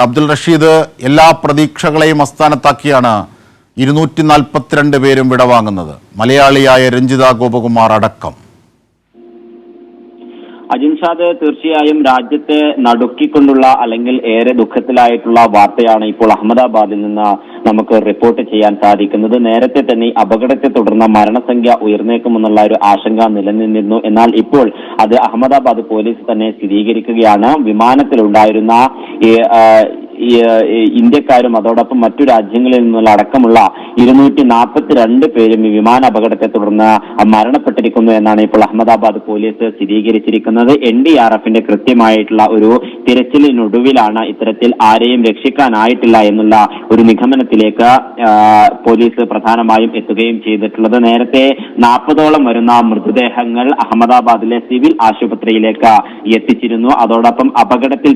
അബ്ദുൽ റഷീദ്, എല്ലാ പ്രതീക്ഷകളെയും അസ്ഥാനത്താക്കിയാണ് 242 പേരും വിടവാങ്ങുന്നത്. മലയാളിയായ രഞ്ജിത ഗോപകുമാർ അടക്കം. അജിൻഷാദ്, തീർച്ചയായും രാജ്യത്തെ നടുക്കിക്കൊണ്ടുള്ള അല്ലെങ്കിൽ ഏറെ ദുഃഖത്തിലായിട്ടുള്ള വാർത്തയാണ് ഇപ്പോൾ അഹമ്മദാബാദിൽ നിന്ന് നമുക്ക് റിപ്പോർട്ട് ചെയ്യാൻ സാധിക്കുന്നത്. നേരത്തെ തന്നെ അപകടത്തെ തുടർന്ന് മരണസംഖ്യ ഉയർന്നേക്കുമെന്നുള്ള ഒരു ആശങ്ക നിലനിന്നിരുന്നു. എന്നാൽ ഇപ്പോൾ അത് അഹമ്മദാബാദ് പോലീസ് തന്നെ സ്ഥിരീകരിക്കുകയാണ്. വിമാനത്തിലുണ്ടായിരുന്ന ഇന്ത്യക്കാരും അതോടൊപ്പം മറ്റു രാജ്യങ്ങളിൽ നിന്നുള്ള അടക്കമുള്ള 242 പേരും ഈ വിമാന അപകടത്തെ തുടർന്ന് മരണപ്പെട്ടിരിക്കുന്നു എന്നാണ് ഇപ്പോൾ അഹമ്മദാബാദ് പോലീസ് സ്ഥിരീകരിച്ചിരിക്കുന്നത്. NDRFന്റെ കൃത്യമായിട്ടുള്ള ഒരു തിരച്ചിലിനൊടുവിലാണ് ഇത്തരത്തിൽ ആരെയും രക്ഷിക്കാനായിട്ടില്ല എന്നുള്ള ഒരു നിഗമനത്തിലേക്ക് പോലീസ് പ്രധാനമായും എത്തുകയും ചെയ്തിട്ടുള്ളത്. നേരത്തെ 40ഓളം വരുന്ന മൃതദേഹങ്ങൾ അഹമ്മദാബാദിലെ സിവിൽ ആശുപത്രിയിലേക്ക് എത്തിച്ചിരുന്നു. അതോടൊപ്പം അപകടത്തിൽ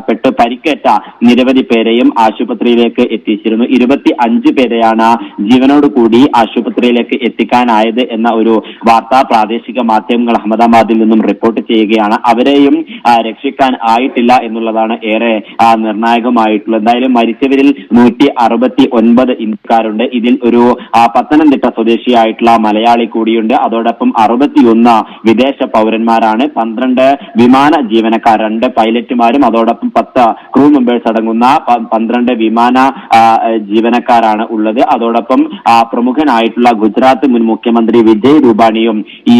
പെട്ട് പരിക്കേറ്റ നിരവധി പേരെയും ആശുപത്രിയിലേക്ക് എത്തിച്ചിരുന്നു. 25 പേരെയാണ് ജീവനോട് കൂടി ആശുപത്രിയിലേക്ക് എത്തിക്കാനായത് എന്ന ഒരു വാർത്ത പ്രാദേശിക മാധ്യമങ്ങൾ അഹമ്മദാബാദിൽ നിന്നും റിപ്പോർട്ട് ചെയ്യുകയാണ്. അവരെയും രക്ഷിക്കാൻ ആയിട്ടില്ല എന്നുള്ളതാണ് ഏറെ നിർണായകമായിട്ടുള്ളത്. എന്തായാലും മരിച്ചവരിൽ 169 ഇന്ത്യക്കാരുണ്ട്. ഇതിൽ ഒരു പത്തനംതിട്ട സ്വദേശിയായിട്ടുള്ള മലയാളി കൂടിയുണ്ട്. അതോടൊപ്പം 61 വിദേശ പൗരന്മാരാണ്. 12 വിമാന ജീവനക്കാർ, 2 പൈലറ്റുമാരും അതോടൊപ്പം 10 ക്രൂ മെമ്പേഴ്സ് അടങ്ങുന്ന 12 വിമാന ജീവനക്കാരാണ് ഉള്ളത്. അതോടൊപ്പം പ്രമുഖനായിട്ടുള്ള ഗുജറാത്ത് മുൻ മുഖ്യമന്ത്രി വിജയ് രൂപാണിയും ഈ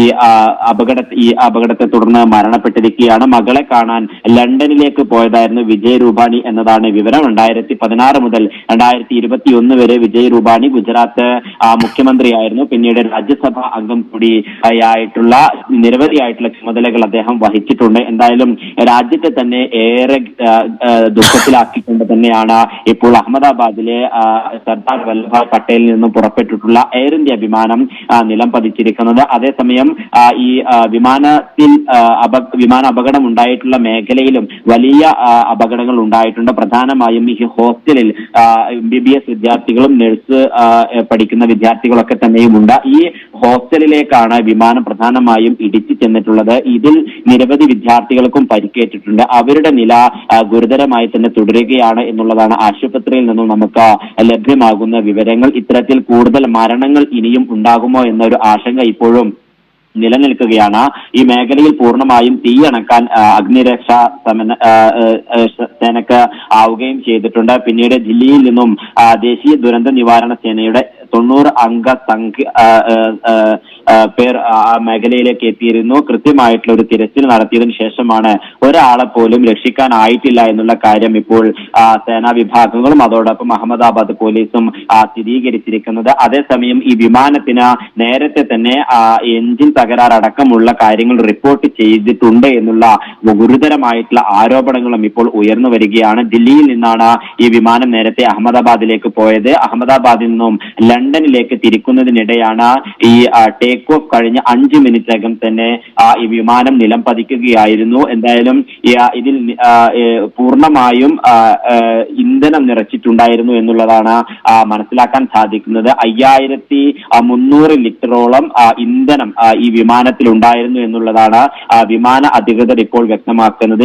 അപകടത്തെ തുടർന്ന് മരണപ്പെട്ടിരിക്കുകയാണ്. മകളെ കാണാൻ ലണ്ടനിലേക്ക് പോയതായിരുന്നു വിജയ് രൂപാണി എന്നതാണ് വിവരം. 2016 മുതൽ 2021 വരെ വിജയ് രൂപാണി ഗുജറാത്ത് മുഖ്യമന്ത്രിയായിരുന്നു. പിന്നീട് രാജ്യസഭാ അംഗം കൂടിയായിട്ടുള്ള നിരവധിയായിട്ടുള്ള ചുമതലകൾ അദ്ദേഹം വഹിച്ചിട്ടുണ്ട്. എന്തായാലും രാജ്യത്തെ തന്നെ ഏറെ ദുഃഖത്തിലാക്കിക്കൊണ്ട് തന്നെയാണ് ഇപ്പോൾ അഹമ്മദാബാദിലെ സർദാർ വല്ലഭായ് പട്ടേലിൽ നിന്നും പുറപ്പെട്ടിട്ടുള്ള എയർ ഇന്ത്യ വിമാനം നിലം പതിച്ചിരിക്കുന്നത്. അതേസമയം ഈ വിമാന അപകടം ഉണ്ടായിട്ടുള്ള മേഖലയിലും വലിയ അപകടങ്ങൾ ഉണ്ടായിട്ടുണ്ട്. പ്രധാനമായും ഈ ഹോസ്റ്റലിൽ MBBS വിദ്യാർത്ഥികളും നഴ്സ് പഠിക്കുന്ന വിദ്യാർത്ഥികളൊക്കെ തന്നെയും ഉണ്ട്. ഈ ഹോസ്റ്റലിലേക്കാണ് വിമാനം പ്രധാനമായും ഇടിച്ചു ചെന്നിട്ടുള്ളത്. ഇതിൽ നിരവധി വിദ്യാർത്ഥികൾക്കും പരിക്കേറ്റിട്ടുണ്ട്. അവരുടെ നില ഗുരുതരമായി തന്നെ തുടരുകയാണ് എന്നുള്ളതാണ് ആശുപത്രിയിൽ നിന്നും നമുക്ക് ലഭ്യമാകുന്ന വിവരങ്ങൾ. ഇത്തരത്തിൽ കൂടുതൽ മരണങ്ങൾ ഇനിയും ഉണ്ടാകുമോ എന്നൊരു ആശങ്ക ഇപ്പോഴും നിലനിൽക്കുകയാണ്. ഈ മേഖലയിൽ പൂർണ്ണമായും തീയണക്കാൻ അഗ്നിരക്ഷാ സേനക്ക് ആവുകയും ചെയ്തിട്ടുണ്ട്. പിന്നീട് ദില്ലിയിൽ നിന്നും ദേശീയ ദുരന്ത നിവാരണ സേനയുടെ 90 അംഗ പേർ ആ മേഖലയിലേക്ക് എത്തിയിരുന്നു. കൃത്യമായിട്ടുള്ള ഒരു തിരച്ചിൽ നടത്തിയതിനു ശേഷമാണ് ഒരാളെ പോലും രക്ഷിക്കാനായിട്ടില്ല എന്നുള്ള കാര്യം ഇപ്പോൾ സേനാ വിഭാഗങ്ങളും അതോടൊപ്പം അഹമ്മദാബാദ് പോലീസും സ്ഥിരീകരിച്ചിരിക്കുന്നത്. അതേസമയം ഈ വിമാനത്തിന് നേരത്തെ തന്നെ എഞ്ചിൻ തകരാറടക്കമുള്ള കാര്യങ്ങൾ റിപ്പോർട്ട് ചെയ്തിട്ടുണ്ട് എന്നുള്ള ഗുരുതരമായിട്ടുള്ള ആരോപണങ്ങളും ഇപ്പോൾ ഉയർന്നു വരികയാണ്. ദില്ലിയിൽ നിന്നാണ് ഈ വിമാനം നേരത്തെ അഹമ്മദാബാദിലേക്ക് പോയത്. അഹമ്മദാബാദിൽ നിന്നും ലണ്ടനിലേക്ക് തിരിക്കുന്നതിനിടെയാണ് ഈ ടേക്ക് ഓഫ് കഴിഞ്ഞ 5 മിനിറ്റിനകം തന്നെ ഈ വിമാനം നിലം പതിക്കുകയായിരുന്നു. എന്തായാലും ഇതിൽ പൂർണ്ണമായും ഇന്ധനം നിറച്ചിട്ടുണ്ടായിരുന്നു എന്നുള്ളതാണ് മനസ്സിലാക്കാൻ സാധിക്കുന്നത്. 5300 ലിറ്ററോളം ഇന്ധനം ഈ വിമാനത്തിൽ ഉണ്ടായിരുന്നു എന്നുള്ളതാണ് വിമാന അധികൃതർ ഇപ്പോൾ വ്യക്തമാക്കുന്നത്.